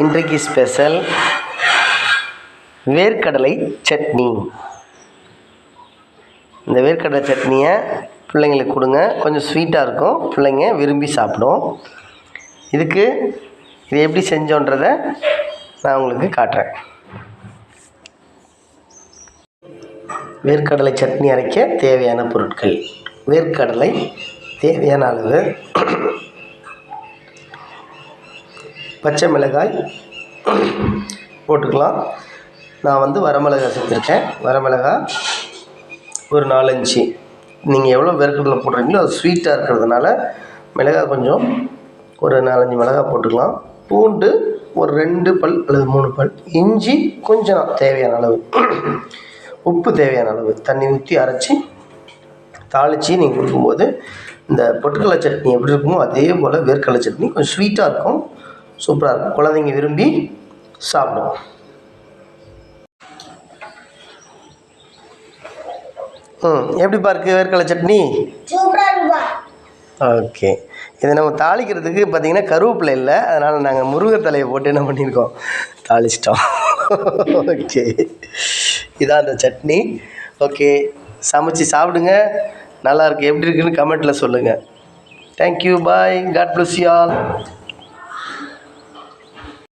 இன்றைக்கு ஸ்பெஷல் வேர்க்கடலை சட்னி. இந்த வேர்க்கடலை சட்னியை பிள்ளைங்களுக்கு கொடுங்க. கொஞ்சம் ஸ்வீட்டாக இருக்கும், பிள்ளைங்க விரும்பி சாப்பிடும். இதுக்கு இது எப்படி செஞ்சோன்றதை நான் உங்களுக்கு காட்டுறேன். வேர்க்கடலை சட்னி அரைக்க தேவையான பொருட்கள்: வேர்க்கடலை தேவையான அளவு, பச்சை மிளகாய் போட்டுக்கலாம். நான் வரமிளகாய் சேர்த்துருக்கேன். வரமிளகாய் ஒரு 4-5. நீங்கள் எவ்வளோ வேர்க்கடலை போடுறீங்களோ அது ஸ்வீட்டாக இருக்கிறதுனால மிளகாய் கொஞ்சம் ஒரு 4-5 மிளகாய் போட்டுக்கலாம். பூண்டு ஒரு 2 பல் அல்லது 3 பல், இஞ்சி கொஞ்சம் தேவையான அளவு, உப்பு தேவையான அளவு, தண்ணி ஊற்றி அரைச்சி தாளித்து நீங்கள் கொடுக்கும்போது இந்த பொட்டுக்கடலை சட்னி எப்படி இருக்குமோ அதே போல் வேர்க்கடலை சட்னி கொஞ்சம் ஸ்வீட்டாக இருக்கும், சூப்பராக இருக்கும். குழந்தைங்க விரும்பி சாப்பிடும். எப்படி பாருக்கு வேர்க்கடலை சட்னி? ஓகே. இதை நம்ம தாளிக்கிறதுக்கு பார்த்திங்கன்னா கருவேப்பிலை இல்லை, அதனால் நாங்கள் முருங்கைத்தலையை போட்டு என்ன பண்ணியிருக்கோம், தாளிச்சிட்டோம். ஓகே, இதான் அந்த சட்னி. ஓகே, சமைச்சி சாப்பிடுங்க. நல்லாயிருக்கு. எப்படி இருக்குன்னு கமெண்ட்டில் சொல்லுங்கள். Thank you, bye, God bless you all.